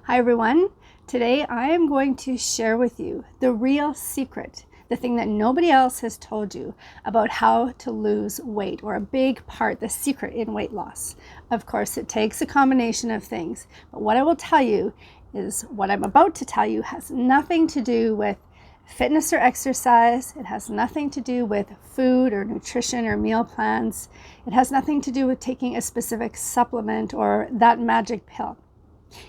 Hi everyone. Today I am going to share with you the real secret, the thing that nobody else has told you about how to lose weight, or a big part, the secret in weight loss. Of course, it takes a combination of things, but what I will tell you is what I'm about to tell you has nothing to do with fitness or exercise. It has nothing to do with food or nutrition or meal plans. It has nothing to do with taking a specific supplement or that magic pill.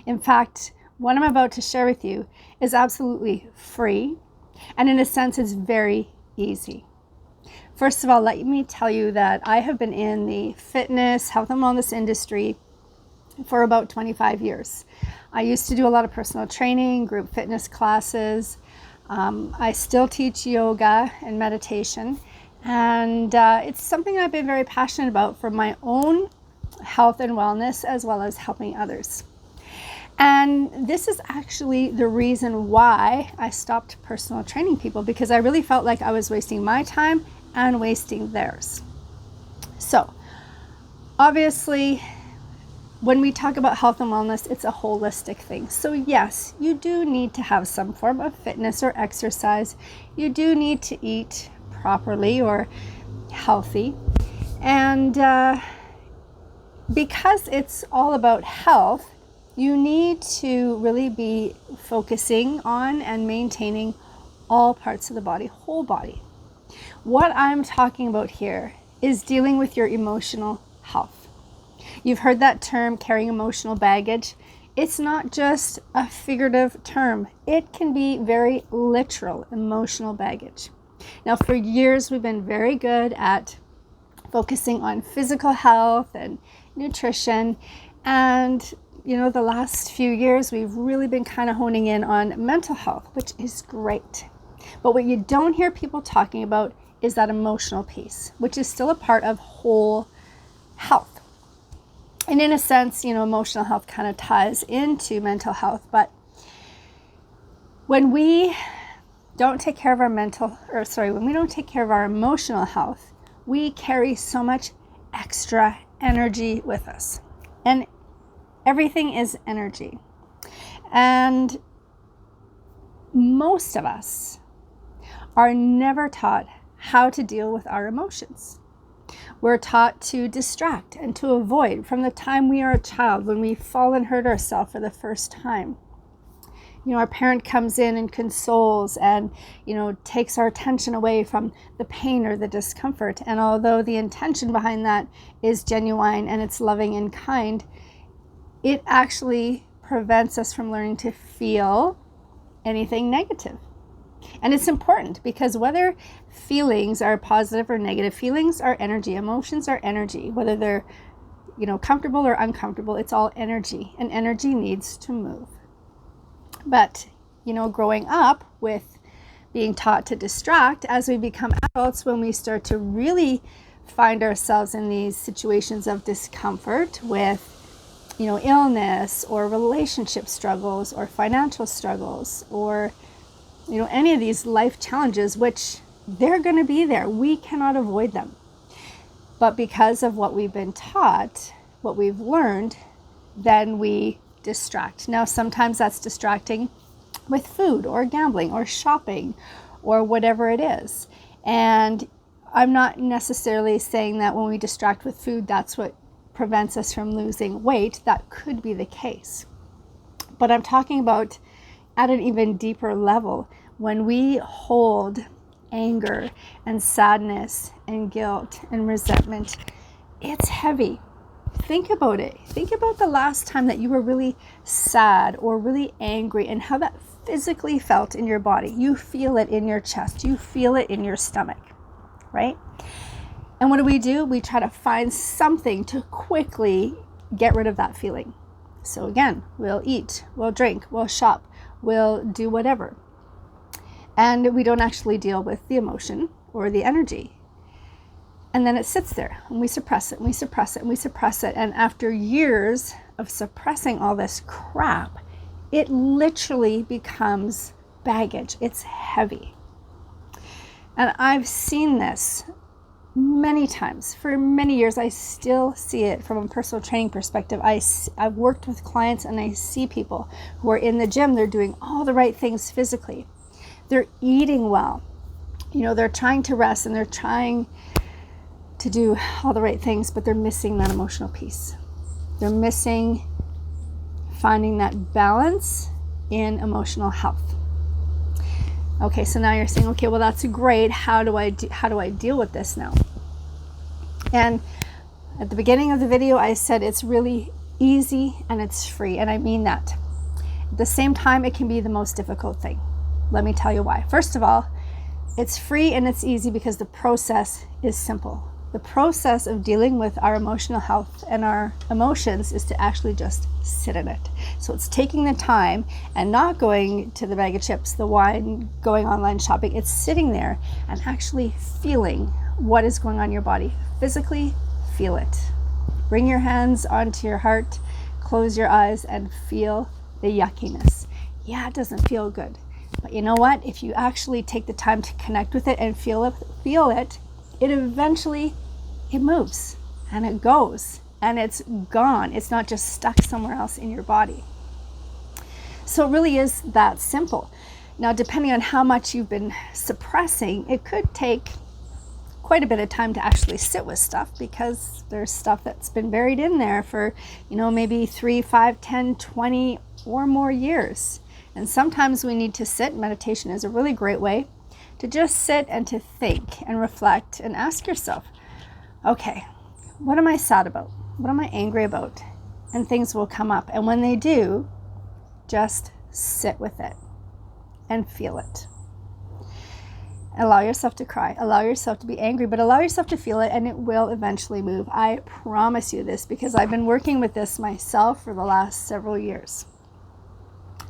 In fact, what I'm about to share with you is absolutely free, and in a sense, it's very easy. First of all, let me tell you that I have been in the fitness, health and wellness industry for about 25 years. I used to do a lot of personal training, group fitness classes. I still teach yoga and meditation, and it's something I've been very passionate about for my own health and wellness, as well as helping others. And this is actually the reason why I stopped personal training people, because I really felt like I was wasting my time and wasting theirs. So obviously, when we talk about health and wellness, it's a holistic thing. So yes, you do need to have some form of fitness or exercise. You do need to eat properly or healthy. And because it's all about health, you need to really be focusing on and maintaining all parts of the body, whole body. What I'm talking about here is dealing with your emotional health. You've heard that term, carrying emotional baggage. It's not just a figurative term. It can be very literal emotional baggage. Now, for years, we've been very good at focusing on physical health and nutrition, and the last few years, we've really been kind of honing in on mental health, which is great. But what you don't hear people talking about is that emotional piece, which is still a part of whole health. And in a sense, emotional health kind of ties into mental health. But when we don't take care of our when we don't take care of our emotional health, we carry so much extra energy with us. And everything is energy. And most of us are never taught how to deal with our emotions. We're taught to distract and to avoid from the time we are a child, when we fall and hurt ourselves for the first time. Our parent comes in and consoles and, takes our attention away from the pain or the discomfort. And although the intention behind that is genuine and it's loving and kind, it actually prevents us from learning to feel anything negative. And it's important, because whether feelings are positive or negative, feelings are energy, emotions are energy, whether they're, comfortable or uncomfortable, it's all energy, and energy needs to move. But, growing up with being taught to distract, as we become adults, when we start to really find ourselves in these situations of discomfort with illness or relationship struggles or financial struggles or, any of these life challenges, which they're going to be there. We cannot avoid them. But because of what we've been taught, what we've learned, then we distract. Now, sometimes that's distracting with food or gambling or shopping or whatever it is. And I'm not necessarily saying that when we distract with food, that's what prevents us from losing weight. That could be the case. But I'm talking about at an even deeper level, when we hold anger and sadness and guilt and resentment, it's heavy. Think about it. Think about the last time that you were really sad or really angry, and how that physically felt in your body. You feel it in your chest. You feel it in your stomach, right? And what do? We try to find something to quickly get rid of that feeling. So again, we'll eat, we'll drink, we'll shop, we'll do whatever. And we don't actually deal with the emotion or the energy. And then it sits there, and we suppress it, and we suppress it, and we suppress it. And after years of suppressing all this crap, it literally becomes baggage. It's heavy. And I've seen this many times. For many years, I still see it from a personal training perspective. I've worked with clients and I see people who are in the gym. They're doing all the right things physically. They're eating well. They're trying to rest and they're trying to do all the right things, but they're missing that emotional piece. They're missing finding that balance in emotional health. Okay, so now you're saying, okay, well, that's great. How do I deal with this now? And at the beginning of the video, I said it's really easy and it's free, and I mean that. At the same time, it can be the most difficult thing. Let me tell you why. First of all, it's free and it's easy because the process is simple. The process of dealing with our emotional health and our emotions is to actually just sit in it. So it's taking the time and not going to the bag of chips, the wine, going online shopping. It's sitting there and actually feeling what is going on in your body. Physically feel it. Bring your hands onto your heart, close your eyes and feel the yuckiness. Yeah, it doesn't feel good. But you know what? If you actually take the time to connect with it and feel it eventually moves and it goes and it's gone. It's not just stuck somewhere else in your body. So it really is that simple. Now, depending on how much you've been suppressing, it could take quite a bit of time to actually sit with stuff, because there's stuff that's been buried in there for, maybe 3, 5, 10, 20 or more years. And sometimes we need to sit. Meditation is a really great way to just sit and to think and reflect and ask yourself, okay, what am I sad about? What am I angry about? And things will come up. And when they do, just sit with it and feel it. Allow yourself to cry. Allow yourself to be angry, but allow yourself to feel it, and it will eventually move. I promise you this, because I've been working with this myself for the last several years.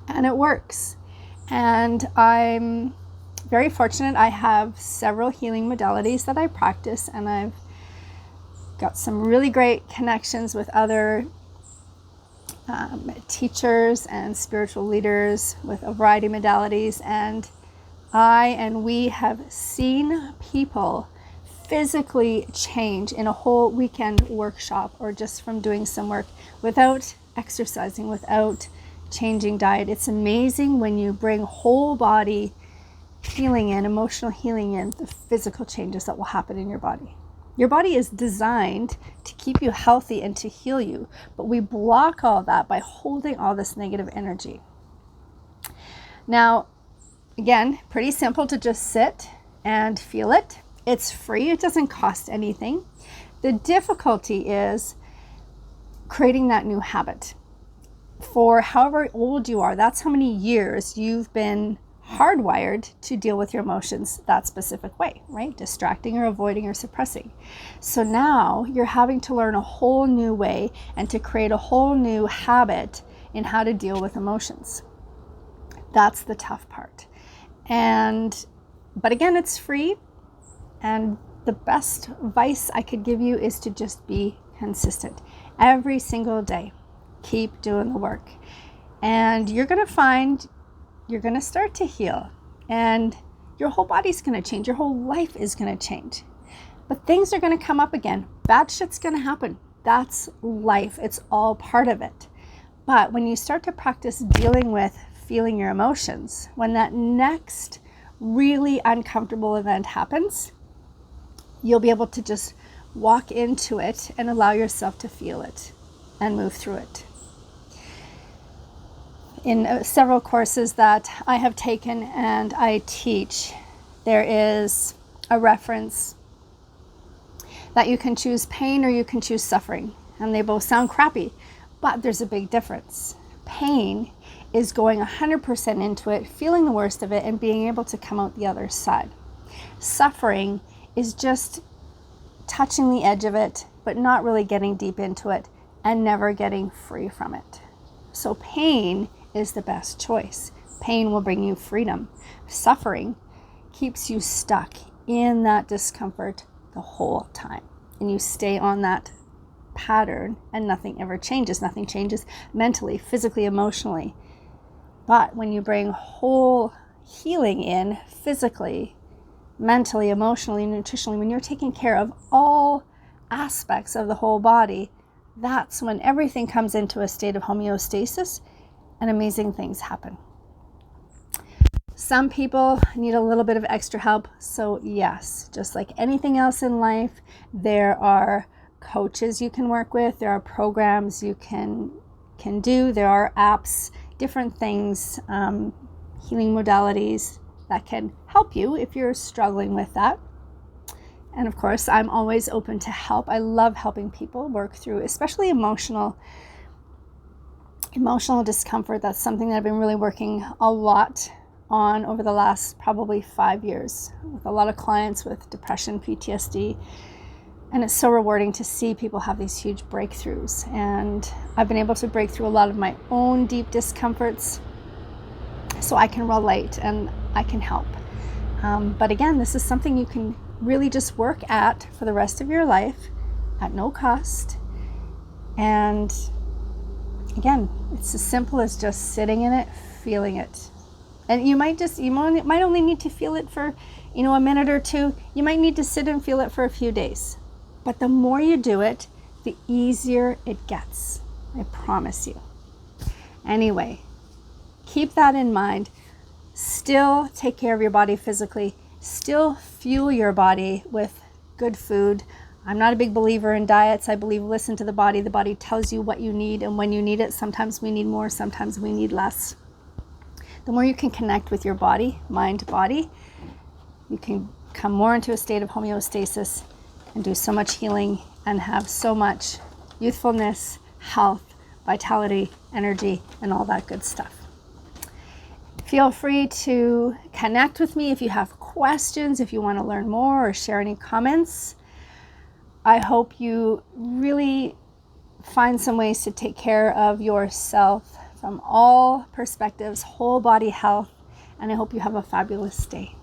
And it works. And I'm very fortunate. I have several healing modalities that I practice, and I've got some really great connections with other teachers and spiritual leaders with a variety of modalities. And we have seen people physically change in a whole weekend workshop, or just from doing some work without exercising, without changing diet. It's amazing when you bring whole body healing in, emotional healing in, the physical changes that will happen in your body. Your body is designed to keep you healthy and to heal you, but we block all that by holding all this negative energy. Now, again, pretty simple to just sit and feel it. It's free. It doesn't cost anything. The difficulty is creating that new habit. For however old you are, that's how many years you've been hardwired to deal with your emotions that specific way, right? Distracting or avoiding or suppressing. So now you're having to learn a whole new way and to create a whole new habit in how to deal with emotions. That's the tough part. But again, it's free. And the best advice I could give you is to just be consistent. Every single day, keep doing the work. And you're going to find you're going to start to heal. And your whole body's going to change. Your whole life is going to change. But things are going to come up again. Bad shit's going to happen. That's life. It's all part of it. But when you start to practice dealing with feeling your emotions, when that next really uncomfortable event happens, you'll be able to just walk into it and allow yourself to feel it and move through it. In several courses that I have taken and I teach, there is a reference that you can choose pain or you can choose suffering. And they both sound crappy, but there's a big difference. Pain is going 100% into it, feeling the worst of it, and being able to come out the other side. Suffering is just touching the edge of it, but not really getting deep into it and never getting free from it. So pain is the best choice. Pain will bring you freedom. Suffering keeps you stuck in that discomfort the whole time. And you stay on that pattern and nothing ever changes. Nothing changes mentally, physically, emotionally. But when you bring whole healing in physically, mentally, emotionally, nutritionally, when you're taking care of all aspects of the whole body, that's when everything comes into a state of homeostasis and amazing things happen. Some people need a little bit of extra help. So yes, just like anything else in life, there are coaches you can work with, there are programs you can do, there are apps, different things, healing modalities that can help you if you're struggling with that. And of course, I'm always open to help. I love helping people work through, especially emotional discomfort. That's something that I've been really working a lot on over the last probably 5 years with a lot of clients with depression, PTSD. And it's so rewarding to see people have these huge breakthroughs. And I've been able to break through a lot of my own deep discomforts so I can relate and I can help. But again, this is something you can really just work at for the rest of your life at no cost. And again, it's as simple as just sitting in it, feeling it. And you might only need to feel it for, a minute or two. You might need to sit and feel it for a few days. But the more you do it, the easier it gets. I promise you. Anyway, keep that in mind. Still take care of your body physically. Still fuel your body with good food. I'm not a big believer in diets. I believe listen to the body. The body tells you what you need and when you need it. Sometimes we need more, sometimes we need less. The more you can connect with your body, mind, body, you can come more into a state of homeostasis and do so much healing and have so much youthfulness, health, vitality, energy, and all that good stuff. Feel free to connect with me if you have questions, if you want to learn more or share any comments. I hope you really find some ways to take care of yourself from all perspectives, whole body health, and I hope you have a fabulous day.